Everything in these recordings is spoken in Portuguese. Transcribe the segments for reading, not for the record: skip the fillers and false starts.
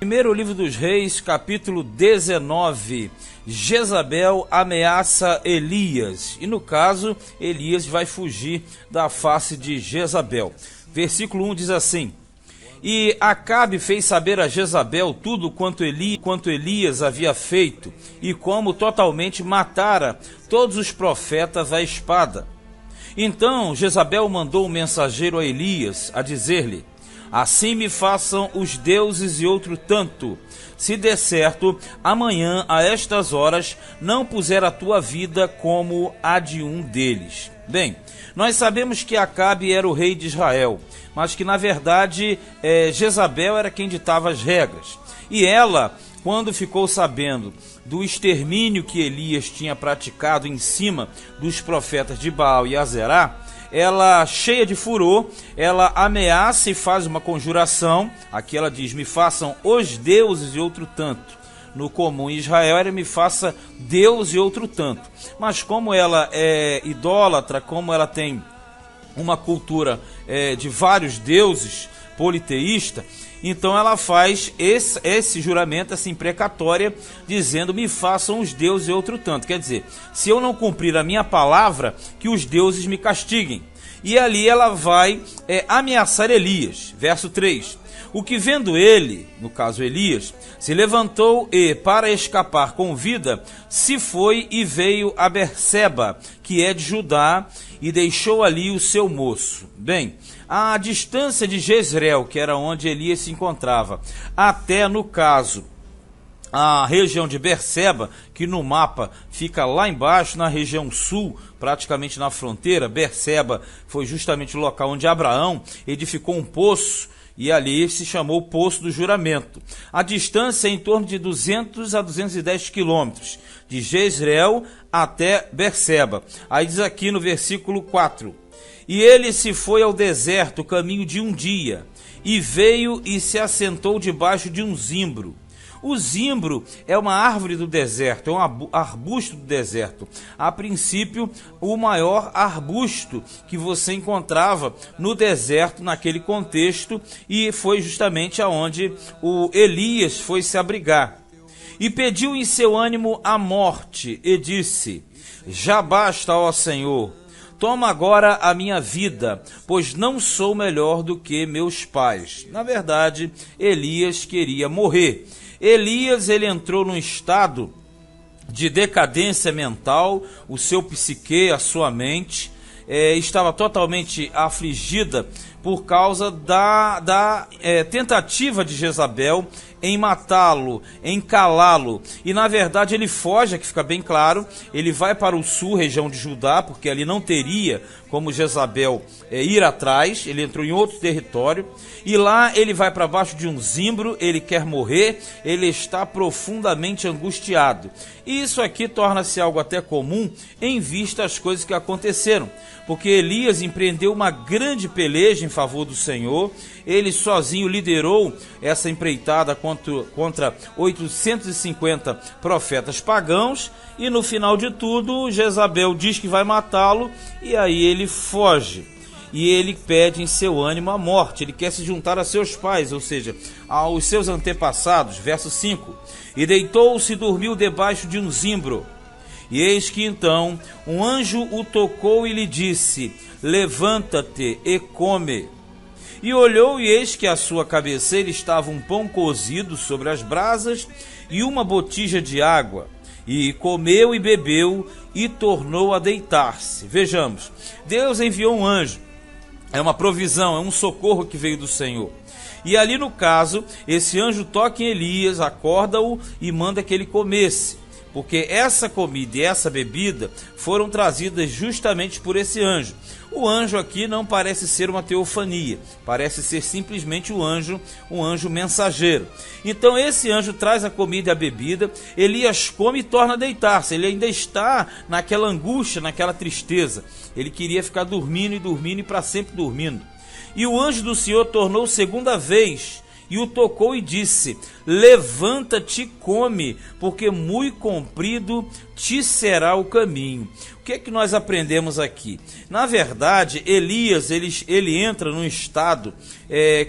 Primeiro livro dos Reis, capítulo 19. Jezabel ameaça Elias. E no caso, Elias vai fugir da face de Jezabel. Versículo 1 diz assim: E Acabe fez saber a Jezabel tudo quanto Elias havia feito, e como totalmente matara todos os profetas à espada. Então Jezabel mandou um mensageiro a Elias, a dizer-lhe: Assim me façam os deuses e outro tanto, se der certo, amanhã a estas horas não puser a tua vida como a de um deles. Bem, nós sabemos que Acabe era o rei de Israel, mas que na verdade Jezabel era quem ditava as regras. E ela, quando ficou sabendo do extermínio que Elias tinha praticado em cima dos profetas de Baal e Azerá, ela, cheia de furor, ela ameaça e faz uma conjuração. Aqui ela diz: me façam os deuses e outro tanto. No comum em Israel era: me faça Deus e outro tanto. Mas como ela é idólatra, como ela tem uma cultura de vários deuses, politeísta, então ela faz esse juramento, essa imprecatória, dizendo: me façam os deuses e outro tanto. Quer dizer, se eu não cumprir a minha palavra, que os deuses me castiguem. E ali ela vai ameaçar Elias. Verso 3. O que vendo ele, no caso Elias, se levantou e, para escapar com vida, se foi e veio a Berseba, que é de Judá, e deixou ali o seu moço. Bem, a distância de Jezreel, que era onde Elias se encontrava, até, no caso, a região de Berseba, que no mapa fica lá embaixo, na região sul, praticamente na fronteira. Berseba foi justamente o local onde Abraão edificou um poço, e ali se chamou Poço do Juramento. A distância é em torno de 200 a 210 quilômetros, de Jezreel até Berseba. Aí diz aqui no versículo 4: E ele se foi ao deserto, caminho de um dia, e veio e se assentou debaixo de um zimbro. O zimbro é uma árvore do deserto, é um arbusto do deserto. A princípio, o maior arbusto que você encontrava no deserto naquele contexto, e foi justamente aonde o Elias foi se abrigar. E pediu em seu ânimo a morte, e disse: Já basta, ó Senhor, toma agora a minha vida, pois não sou melhor do que meus pais. Na verdade, Elias queria morrer. Elias, ele entrou num estado de decadência mental, o seu psique, a sua mente, estava totalmente afligida por causa da tentativa de Jezabel em matá-lo, em calá-lo. E na verdade ele foge, que fica bem claro, ele vai para o sul, região de Judá, porque ali não teria como Jezabel ir atrás, ele entrou em outro território, e lá ele vai para baixo de um zimbro, ele quer morrer, ele está profundamente angustiado. E isso aqui torna-se algo até comum em vista às coisas que aconteceram, porque Elias empreendeu uma grande peleja em favor do Senhor. Ele sozinho liderou essa empreitada contra 850 profetas pagãos, e no final de tudo Jezabel diz que vai matá-lo, e aí ele foge. E ele pede em seu ânimo a morte, ele quer se juntar a seus pais, ou seja, aos seus antepassados. Verso 5: E deitou-se e dormiu debaixo de um zimbro. E eis que então um anjo o tocou e lhe disse: Levanta-te e come. E olhou, e eis que à sua cabeceira estava um pão cozido sobre as brasas e uma botija de água. E comeu e bebeu e tornou a deitar-se. Vejamos, Deus enviou um anjo. É uma provisão, é um socorro que veio do Senhor. E ali no caso, esse anjo toca em Elias, acorda-o e manda que ele comesse, porque essa comida e essa bebida foram trazidas justamente por esse anjo. O anjo aqui não parece ser uma teofania, parece ser simplesmente um anjo mensageiro. Então esse anjo traz a comida e a bebida, Elias come e torna a deitar-se. Ele ainda está naquela angústia, naquela tristeza. Ele queria ficar dormindo e para sempre dormindo. E o anjo do Senhor tornou segunda vez e o tocou e disse: levanta-te e come, porque muito comprido te será o caminho. O que é que nós aprendemos aqui? Na verdade, Elias, ele entra num estado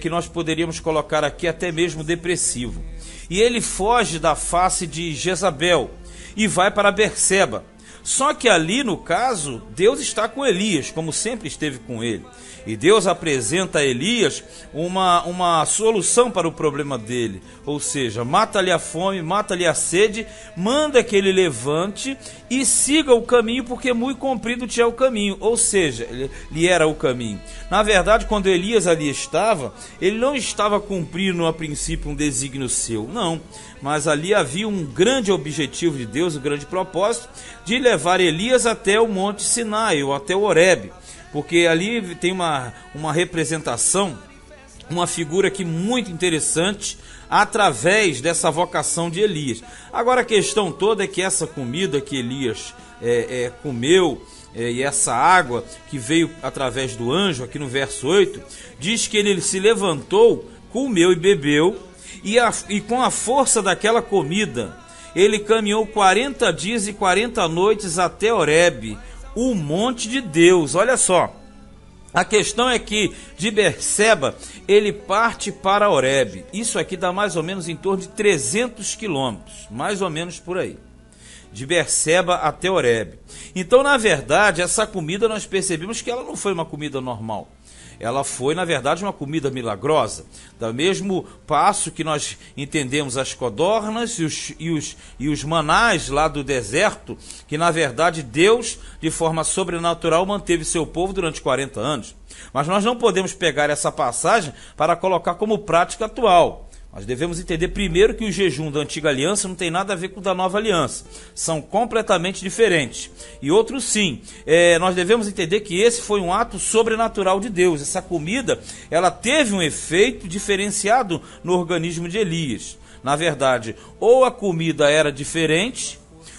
que nós poderíamos colocar aqui até mesmo depressivo. E ele foge da face de Jezabel e vai para Berseba. Só que ali, no caso, Deus está com Elias, como sempre esteve com ele. E Deus apresenta a Elias uma solução para o problema dele. Ou seja, mata-lhe a fome, mata-lhe a sede, manda que ele levante e siga o caminho, porque muito comprido te é o caminho. Ou seja, lhe era o caminho. Na verdade, quando Elias ali estava, ele não estava cumprindo a princípio um desígnio seu, não. Mas ali havia um grande objetivo de Deus, um grande propósito, de levar Elias até o Monte Sinai, ou até o Horebe. Porque ali tem uma representação, uma figura aqui muito interessante, através dessa vocação de Elias. Agora a questão toda é que essa comida que Elias comeu, e essa água que veio através do anjo, aqui no verso 8, diz que ele se levantou, comeu e bebeu, e com a força daquela comida, ele caminhou 40 dias e 40 noites até Horebe, o monte de Deus. Olha só, a questão é que de Berseba ele parte para Horebe. Isso aqui dá mais ou menos em torno de 300 quilômetros, mais ou menos por aí, de Berseba até Horebe. Então, na verdade, essa comida nós percebemos que ela não foi uma comida normal. Ela foi, na verdade, uma comida milagrosa. Do mesmo passo que nós entendemos as codornas e os manás lá do deserto, que na verdade Deus, de forma sobrenatural, manteve seu povo durante 40 anos. Mas nós não podemos pegar essa passagem para colocar como prática atual. Nós devemos entender primeiro que o jejum da antiga aliança não tem nada a ver com o da nova aliança. São completamente diferentes. E outro sim, nós devemos entender que esse foi um ato sobrenatural de Deus. Essa comida, ela teve um efeito diferenciado no organismo de Elias. Na verdade, ou a comida era diferente,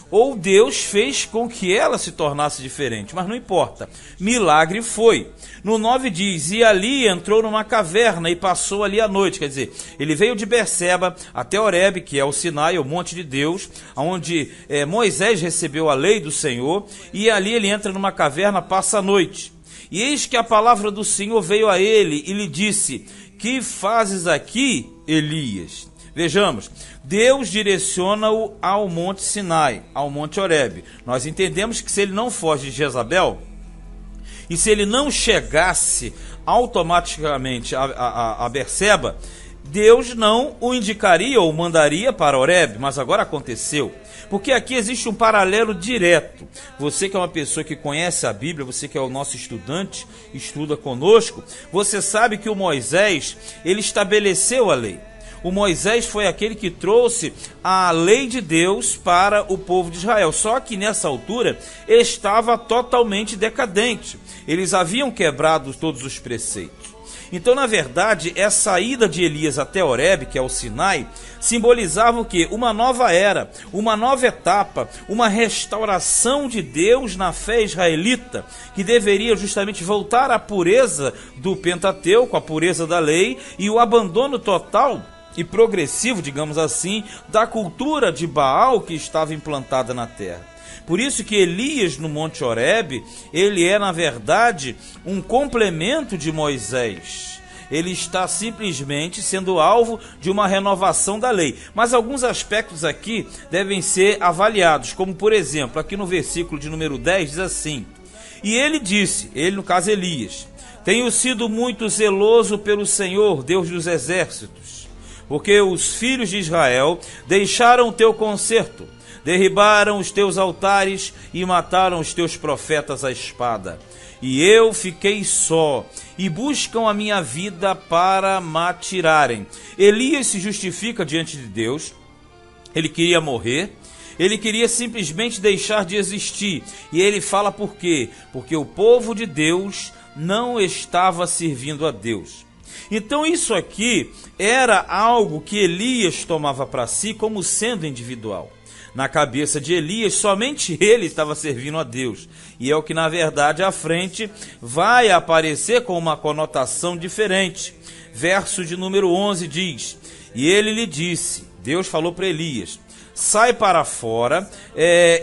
ou Deus fez com que ela se tornasse diferente, mas não importa, milagre foi. No 9 diz, e ali entrou numa caverna e passou ali a noite, quer dizer, ele veio de Berseba até Horebe, que é o Sinai, o monte de Deus, onde Moisés recebeu a lei do Senhor, e ali ele entra numa caverna, passa a noite. E eis que a palavra do Senhor veio a ele e lhe disse, que fazes aqui, Elias? Vejamos, Deus direciona-o ao Monte Sinai, ao Monte Horebe. Nós entendemos que se ele não foge de Jezabel, e se ele não chegasse automaticamente a Berseba, Deus não o indicaria ou mandaria para Horebe, mas agora aconteceu. Porque aqui existe um paralelo direto. Você que é uma pessoa que conhece a Bíblia, você que é o nosso estudante, estuda conosco, você sabe que o Moisés, ele estabeleceu a lei. O Moisés foi aquele que trouxe a lei de Deus para o povo de Israel. Só que nessa altura estava totalmente decadente. Eles haviam quebrado todos os preceitos. Então, na verdade, essa ida de Elias até Horebe, que é o Sinai, simbolizava o quê? Uma nova era, uma nova etapa, uma restauração de Deus na fé israelita, que deveria justamente voltar à pureza do Pentateuco, à pureza da lei e o abandono total e progressivo, digamos assim, da cultura de Baal que estava implantada na terra. Por isso que Elias no Monte Horebe, ele é na verdade um complemento de Moisés. Ele está simplesmente sendo alvo de uma renovação da lei. Mas alguns aspectos aqui devem ser avaliados, como por exemplo, aqui no versículo de número 10 diz assim, e ele disse, ele no caso Elias, tenho sido muito zeloso pelo Senhor, Deus dos exércitos, porque os filhos de Israel deixaram o teu concerto, derribaram os teus altares e mataram os teus profetas à espada. E eu fiquei só, e buscam a minha vida para me tirarem. Elias se justifica diante de Deus, ele queria morrer, ele queria simplesmente deixar de existir. E ele fala por quê? Porque o povo de Deus não estava servindo a Deus. Então isso aqui era algo que Elias tomava para si como sendo individual. Na cabeça de Elias, somente ele estava servindo a Deus. E é o que na verdade à frente vai aparecer com uma conotação diferente. verso de número 11 diz: e ele lhe disse, Deus falou para Elias: sai para fora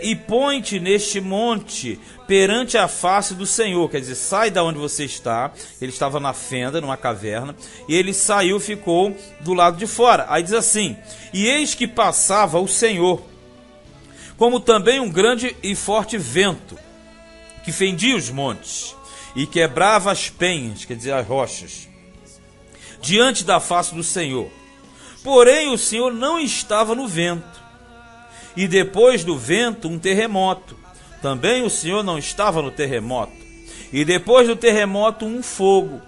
e põe-te neste monte perante a face do Senhor. Quer dizer, sai da onde você está. Ele estava na fenda, numa caverna, e ele saiu, ficou do lado de fora. Aí diz assim: e eis que passava o Senhor, como também um grande e forte vento, que fendia os montes e quebrava as penhas, quer dizer, as rochas, diante da face do Senhor. Porém o Senhor não estava no vento. E depois do vento, um terremoto. Também o Senhor não estava no terremoto. E depois do terremoto, um fogo.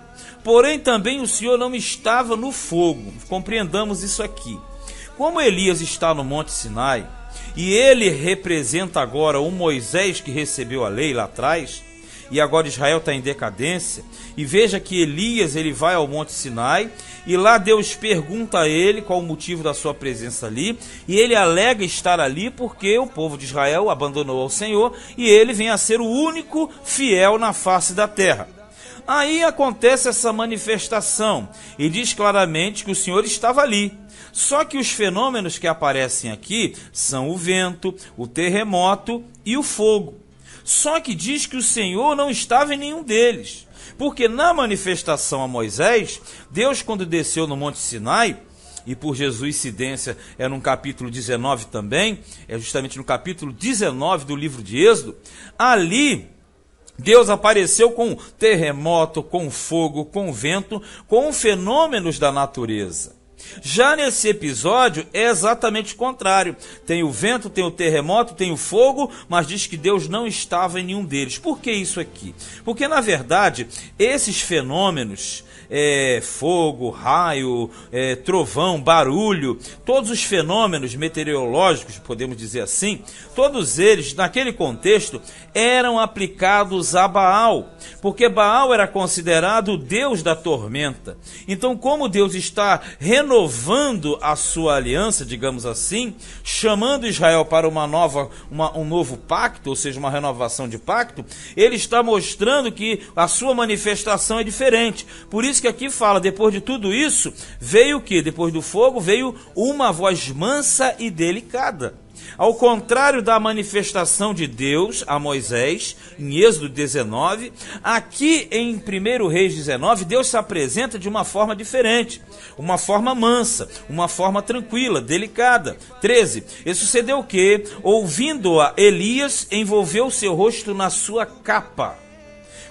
Porém também o Senhor não estava no fogo. Compreendamos isso aqui. Como Elias está no Monte Sinai, e ele representa agora o Moisés que recebeu a lei lá atrás, e agora Israel está em decadência, e veja que Elias ele vai ao Monte Sinai, e lá Deus pergunta a ele qual o motivo da sua presença ali, e ele alega estar ali porque o povo de Israel abandonou ao Senhor, e ele vem a ser o único fiel na face da terra. Aí acontece essa manifestação, e diz claramente que o Senhor estava ali. Só que os fenômenos que aparecem aqui são o vento, o terremoto e o fogo. Só que diz que o Senhor não estava em nenhum deles. Porque na manifestação a Moisés, Deus, quando desceu no Monte Sinai, e por jesuicidência é no capítulo 19 também, é justamente no capítulo 19 do livro de Êxodo, ali Deus apareceu com terremoto, com fogo, com vento, com fenômenos da natureza. Já nesse episódio é exatamente o contrário. Tem o vento, tem o terremoto, tem o fogo, mas diz que Deus não estava em nenhum deles. Por que isso aqui? Porque na verdade esses fenômenos, fogo, raio, trovão, barulho, todos os fenômenos meteorológicos, podemos dizer assim, todos eles naquele contexto eram aplicados a Baal, porque Baal era considerado o deus da tormenta. Então, como Deus está renovando a sua aliança, digamos assim, chamando Israel para um novo pacto, ou seja, uma renovação de pacto, ele está mostrando que a sua manifestação é diferente. Por isso que aqui fala, depois de tudo isso, veio o que? Depois do fogo veio uma voz mansa e delicada. Ao contrário da manifestação de Deus a Moisés, em Êxodo 19, aqui em 1 Reis 19, Deus se apresenta de uma forma diferente, uma forma mansa, uma forma tranquila, delicada. 13. E sucedeu que, ouvindo-a, Elias envolveu seu rosto na sua capa.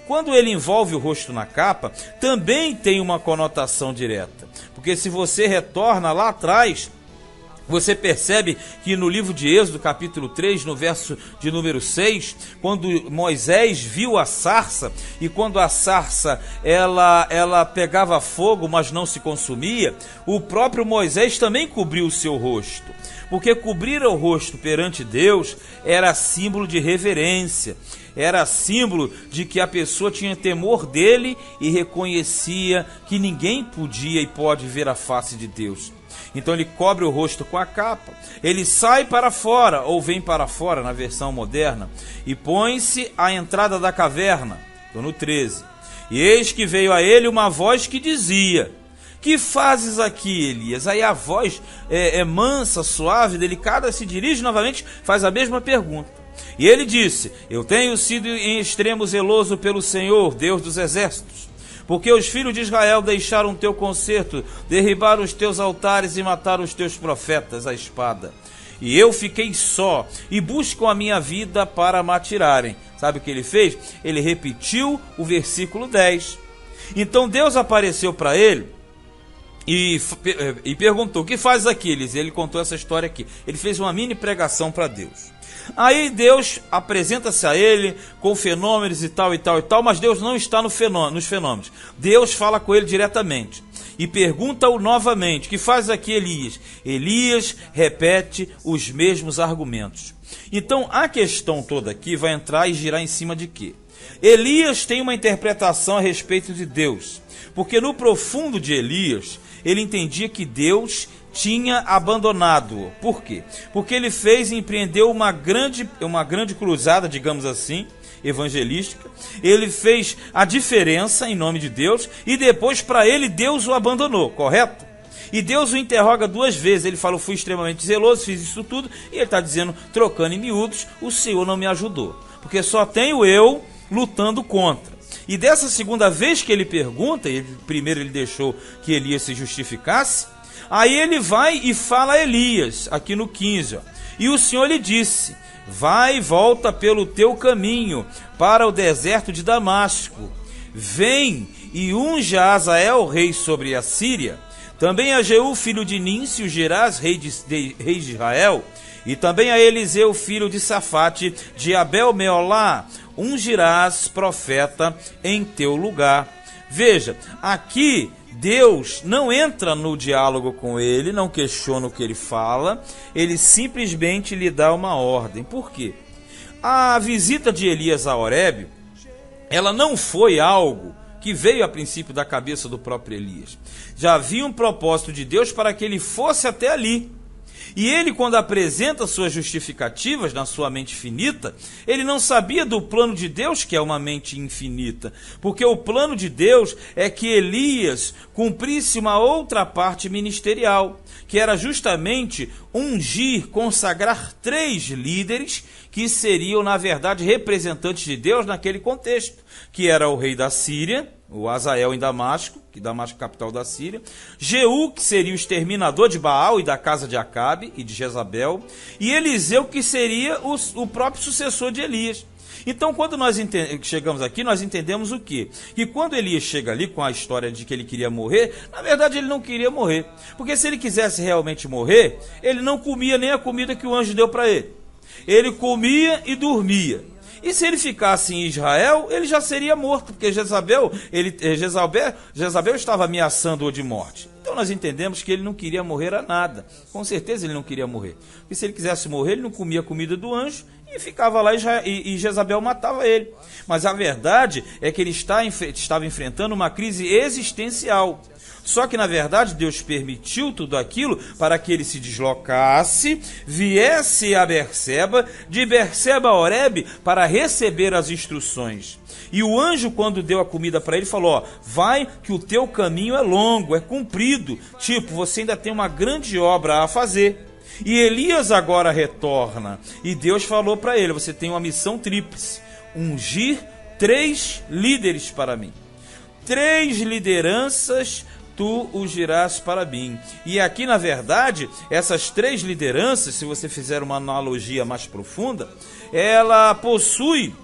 Quando ele envolve o rosto na capa, também tem uma conotação direta, porque se você retorna lá atrás, você percebe que no livro de Êxodo, capítulo 3, no verso de número 6, quando Moisés viu a sarça, e quando a sarça ela pegava fogo, mas não se consumia, o próprio Moisés também cobriu o seu rosto. Porque cobrir o rosto perante Deus era símbolo de reverência, era símbolo de que a pessoa tinha temor dele e reconhecia que ninguém podia e pode ver a face de Deus. Então ele cobre o rosto com a capa, ele sai para fora, ou vem para fora na versão moderna, e põe-se à entrada da caverna. Estou no 13. E eis que veio a ele uma voz que dizia: que fazes aqui, Elias? Aí a voz é mansa, suave, delicada, se dirige novamente, faz a mesma pergunta. E ele disse: eu tenho sido em extremo zeloso pelo Senhor, Deus dos exércitos, porque os filhos de Israel deixaram o teu concerto, derribaram os teus altares e mataram os teus profetas à espada. E eu fiquei só, e buscam a minha vida para me atirarem. Sabe o que ele fez? Ele repetiu o versículo 10. Então Deus apareceu para ele e perguntou: o que fazes aqui, Elias? Ele contou essa história aqui. Ele fez uma mini pregação para Deus. Aí Deus apresenta-se a ele com fenômenos e tal, mas Deus não está nos fenômenos. Deus fala com ele diretamente e pergunta-o novamente: que faz aqui, Elias? Elias repete os mesmos argumentos. Então a questão toda aqui vai entrar e girar em cima de quê? Elias tem uma interpretação a respeito de Deus, porque no profundo de Elias ele entendia que Deus tinha abandonado-o. Por quê? Porque ele empreendeu uma grande cruzada, digamos assim. evangelística, ele fez a diferença em nome de Deus, e depois para ele Deus o abandonou, correto? E Deus o interroga 2 vezes, ele fala, fui extremamente zeloso, fiz isso tudo, e ele está dizendo, trocando em miúdos, o Senhor não me ajudou, porque só tenho eu lutando contra. E dessa segunda vez que ele pergunta, primeiro ele deixou que Elias se justificasse, aí ele vai e fala a Elias, aqui no 15, ó, e o Senhor lhe disse, vai e volta pelo teu caminho para o deserto de Damasco, vem e unja a Azael, rei sobre a Síria, também a Jeú, filho de Ninsi, ungirás, rei de Israel, e também a Eliseu, filho de Safate, de Abel-Meolá, ungirás profeta em teu lugar. Veja, aqui Deus não entra no diálogo com ele, não questiona o que ele fala, ele simplesmente lhe dá uma ordem. Por quê? A visita de Elias a Horebe, ela não foi algo que veio a princípio da cabeça do próprio Elias. Já havia um propósito de Deus para que ele fosse até ali. E ele, quando apresenta suas justificativas na sua mente finita, ele não sabia do plano de Deus, que é uma mente infinita. Porque o plano de Deus é que Elias cumprisse uma outra parte ministerial, que era justamente ungir, consagrar 3 líderes que seriam, na verdade, representantes de Deus naquele contexto, que era o rei da Síria, o Azael em Damasco, que Damasco é a capital da Síria, Jeú, que seria o exterminador de Baal e da casa de Acabe e de Jezabel, e Eliseu, que seria o próprio sucessor de Elias. Então, quando nós chegamos aqui, nós entendemos o quê? Que quando Elias chega ali com a história de que ele queria morrer, na verdade ele não queria morrer, porque se ele quisesse realmente morrer, ele não comia nem a comida que o anjo deu para ele. Ele comia e dormia. E se ele ficasse em Israel, ele já seria morto, porque Jezabel estava ameaçando-o de morte. Então nós entendemos que ele não queria morrer a nada. Com certeza ele não queria morrer. Porque se ele quisesse morrer, ele não comia a comida do anjo e ficava lá e Jezabel matava ele. Mas a verdade é que ele estava enfrentando uma crise existencial. Só que, na verdade, Deus permitiu tudo aquilo para que ele se deslocasse, viesse a Berseba, de Berseba a Horebe, para receber as instruções. E o anjo, quando deu a comida para ele, falou, ó, vai que o teu caminho é longo, é comprido. Tipo, você ainda tem uma grande obra a fazer. E Elias agora retorna. E Deus falou para ele, você tem uma missão tríplice, ungir 3 líderes para mim. 3 lideranças tu ungirás para mim. E aqui, na verdade, essas 3 lideranças, se você fizer uma analogia mais profunda, ela possui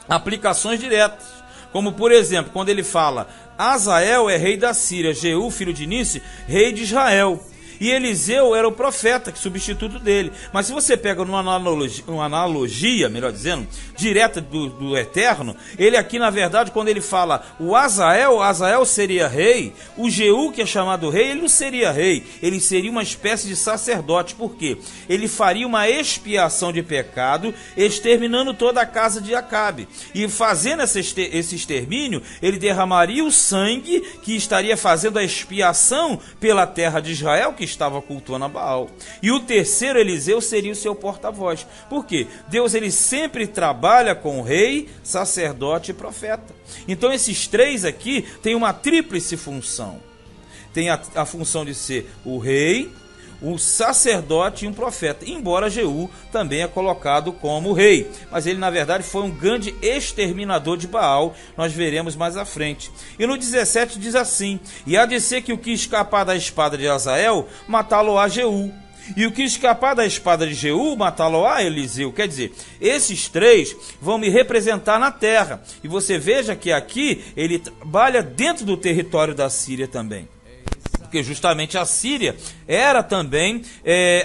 aplicações diretas. Como, por exemplo, quando ele fala, Azael é rei da Síria, Jeú, filho de Ninsi, rei de Israel. E Eliseu era o profeta, substituto dele. Mas se você pega uma analogia, melhor dizendo, direta do Eterno, ele aqui, na verdade, quando ele fala o Azael seria rei, o Jeú, que é chamado rei, ele não seria rei, ele seria uma espécie de sacerdote. Por quê? Ele faria uma expiação de pecado, exterminando toda a casa de Acabe. E fazendo esse extermínio, ele derramaria o sangue que estaria fazendo a expiação pela terra de Israel, que estava cultuando a Baal. E o terceiro, Eliseu, seria o seu porta-voz. Por quê? Deus, ele sempre trabalha com o rei, sacerdote e profeta. Então esses 3 aqui têm uma tríplice função. Tem a função de ser o rei, o sacerdote e um profeta, embora Jeú também é colocado como rei, mas ele na verdade foi um grande exterminador de Baal, nós veremos mais à frente. E no 17 diz assim, e há de ser que o que escapar da espada de Azael, matá-lo-á Jeú, e o que escapar da espada de Jeú, matá-lo-á Eliseu. Quer dizer, esses 3 vão me representar na terra, e você veja que aqui ele trabalha dentro do território da Síria também. Porque justamente a Síria era também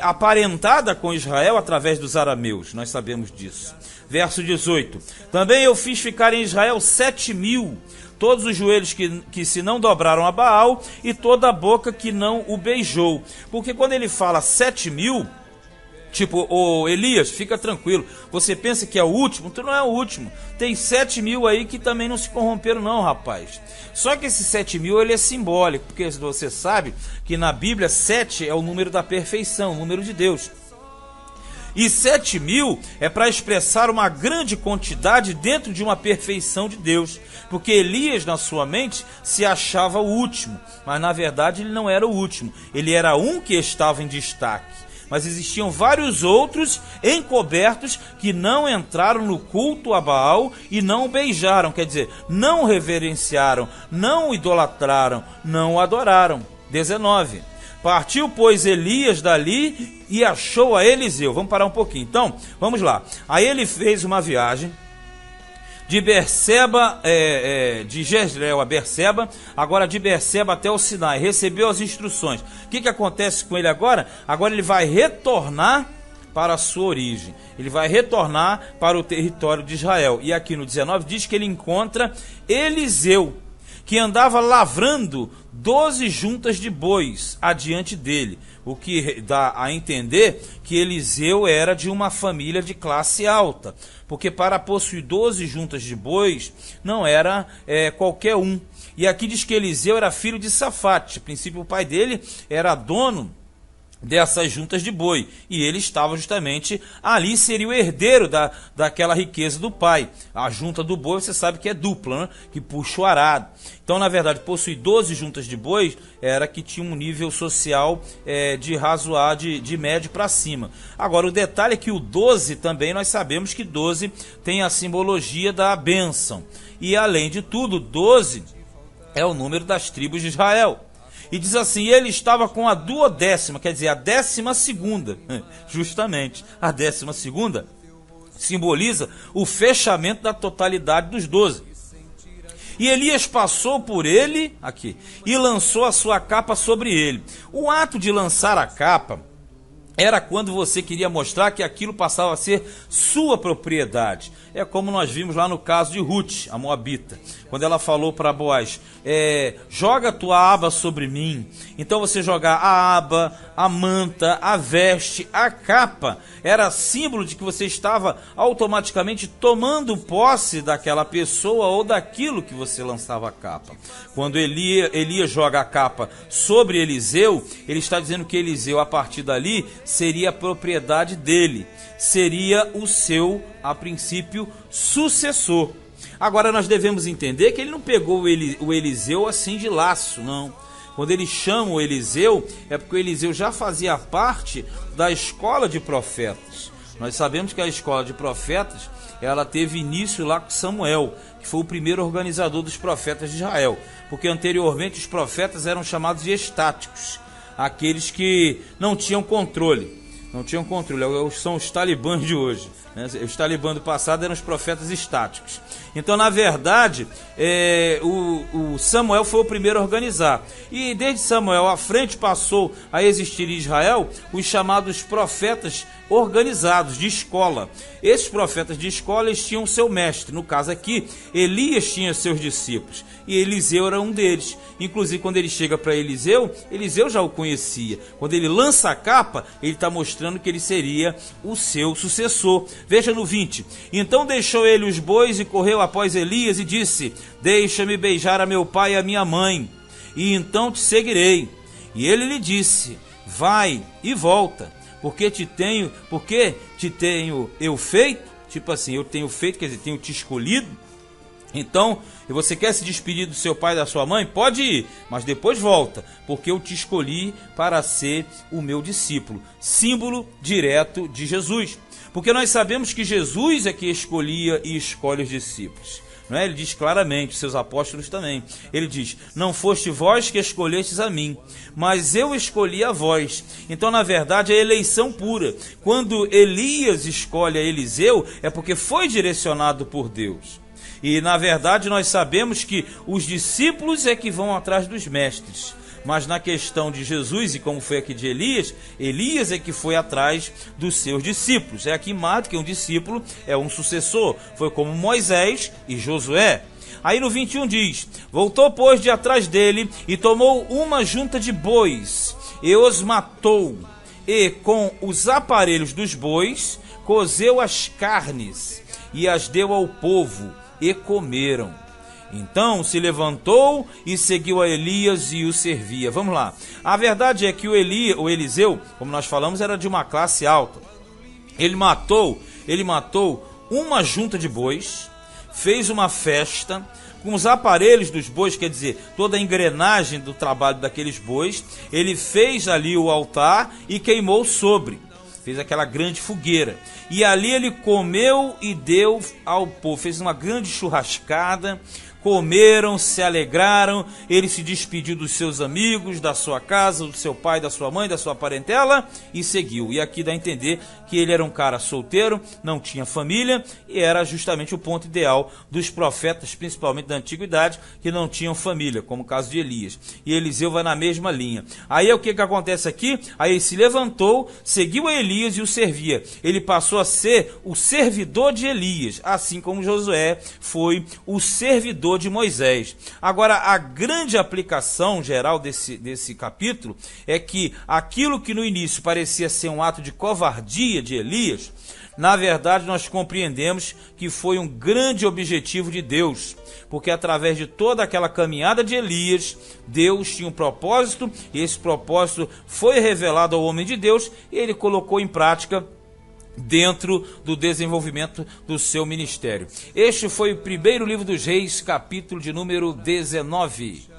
aparentada com Israel através dos arameus, nós sabemos disso. Verso 18, também eu fiz ficar em Israel 7.000, todos os joelhos que se não dobraram a Baal, e toda a boca que não o beijou. Porque quando ele fala 7.000, tipo, ô Elias, fica tranquilo, você pensa que é o último? Tu não é o último, tem 7.000 aí que também não se corromperam não, rapaz. Só que esse 7.000 ele é simbólico, porque você sabe que na Bíblia 7 é o número da perfeição, o número de Deus. E 7.000 é para expressar uma grande quantidade dentro de uma perfeição de Deus. Porque Elias, na sua mente, se achava o último. Mas na verdade ele não era o último. Ele era um que estava em destaque. Mas existiam vários outros encobertos que não entraram no culto a Baal e não o beijaram. Quer dizer, não o reverenciaram, não o idolatraram, não o adoraram. 19. Partiu, pois, Elias dali e achou a Eliseu. Vamos parar um pouquinho. Então, vamos lá. Aí ele fez uma viagem de Berseba, de Jezreel a Berseba, agora de Berseba até o Sinai. Recebeu as instruções. O que acontece com ele agora? Agora ele vai retornar para a sua origem. Ele vai retornar para o território de Israel. E aqui no 19 diz que ele encontra Eliseu, que andava lavrando 12 juntas de bois adiante dele, o que dá a entender que Eliseu era de uma família de classe alta, porque para possuir 12 juntas de bois não era qualquer um. E aqui diz que Eliseu era filho de Safate. A princípio o pai dele era dono dessas juntas de boi, e ele estava justamente ali, seria o herdeiro daquela riqueza do pai. A junta do boi, você sabe que é dupla, né? Que puxa o arado. Então, na verdade, possuir 12 juntas de bois era que tinha um nível social de razoável, de médio para cima. Agora, o detalhe é que o 12 também, nós sabemos que 12 tem a simbologia da bênção. E, além de tudo, 12 é o número das tribos de Israel. E diz assim, ele estava com a 12ª, quer dizer, a 12ª, justamente, a 12ª simboliza o fechamento da totalidade dos 12. E Elias passou por ele, aqui, e lançou a sua capa sobre ele. O ato de lançar a capa era quando você queria mostrar que aquilo passava a ser sua propriedade. É como nós vimos lá no caso de Ruth, a Moabita, quando ela falou para Boaz, joga a tua aba sobre mim. Então você jogar a aba, a manta, a veste, a capa, era símbolo de que você estava automaticamente tomando posse daquela pessoa ou daquilo que você lançava a capa. Quando Elias joga a capa sobre Eliseu, ele está dizendo que Eliseu, a partir dali, seria a propriedade dele, seria o seu, a princípio, sucessor. Agora nós devemos entender que ele não pegou o Eliseu assim de laço, não. Quando ele chama o Eliseu, é porque o Eliseu já fazia parte da escola de profetas. Nós sabemos que a escola de profetas, ela teve início lá com Samuel, que foi o primeiro organizador dos profetas de Israel, porque anteriormente os profetas eram chamados de estáticos, aqueles que não tinham controle. São os talibãs de hoje, né? Os talibãs do passado eram os profetas estáticos. Então, na verdade, o Samuel foi o primeiro a organizar. E desde Samuel à frente passou a existir em Israel os chamados profetas organizados, de escola. Esses profetas de escola, eles tinham seu mestre. No caso aqui, Elias tinha seus discípulos. E Eliseu era um deles. Inclusive, quando ele chega para Eliseu, Eliseu já o conhecia. Quando ele lança a capa, ele está mostrando que ele seria o seu sucessor. Veja no 20. Então deixou ele os bois e correu após Elias e disse, deixa-me beijar a meu pai e a minha mãe, e então te seguirei. E ele lhe disse, vai e volta, porque te tenho eu feito, tipo assim, eu tenho feito, quer dizer, tenho te escolhido. Então, e você quer se despedir do seu pai e da sua mãe? Pode ir, mas depois volta, porque eu te escolhi para ser o meu discípulo. Símbolo direto de Jesus. Porque nós sabemos que Jesus é que escolhia e escolhe os discípulos. Não é? Ele diz claramente, os seus apóstolos também. Ele diz, não foste vós que escolhestes a mim, mas eu escolhi a vós. Então, na verdade, é eleição pura. Quando Elias escolhe a Eliseu, é porque foi direcionado por Deus. E, na verdade, nós sabemos que os discípulos é que vão atrás dos mestres. Mas na questão de Jesus, e como foi aqui de Elias, Elias é que foi atrás dos seus discípulos. É aqui mais do que um discípulo, é um sucessor. Foi como Moisés e Josué. Aí no 21 diz, voltou pois de atrás dele e tomou uma junta de bois e os matou. E com os aparelhos dos bois cozeu as carnes e as deu ao povo e comeram. Então se levantou e seguiu a Elias e o servia. Vamos lá. A verdade é que o Eliseu, como nós falamos, era de uma classe alta. Ele matou uma junta de bois, fez uma festa com os aparelhos dos bois, quer dizer, toda a engrenagem do trabalho daqueles bois. Ele fez ali o altar e queimou sobre, fez aquela grande fogueira, e ali ele comeu e deu ao povo, fez uma grande churrascada, comeram, se alegraram, ele se despediu dos seus amigos, da sua casa, do seu pai, da sua mãe, da sua parentela, e seguiu. E aqui dá a entender que ele era um cara solteiro, não tinha família, e era justamente o ponto ideal dos profetas, principalmente da antiguidade, que não tinham família, como o caso de Elias. E Eliseu vai na mesma linha. Aí o que acontece aqui? Aí ele se levantou, seguiu a Elias e o servia. Ele passou a ser o servidor de Elias, assim como Josué foi o servidor de Moisés. Agora, a grande aplicação geral desse capítulo é que aquilo que no início parecia ser um ato de covardia de Elias, na verdade nós compreendemos que foi um grande objetivo de Deus, porque através de toda aquela caminhada de Elias, Deus tinha um propósito, e esse propósito foi revelado ao homem de Deus, e ele colocou em prática dentro do desenvolvimento do seu ministério. Este foi o primeiro livro dos Reis, capítulo de número 19.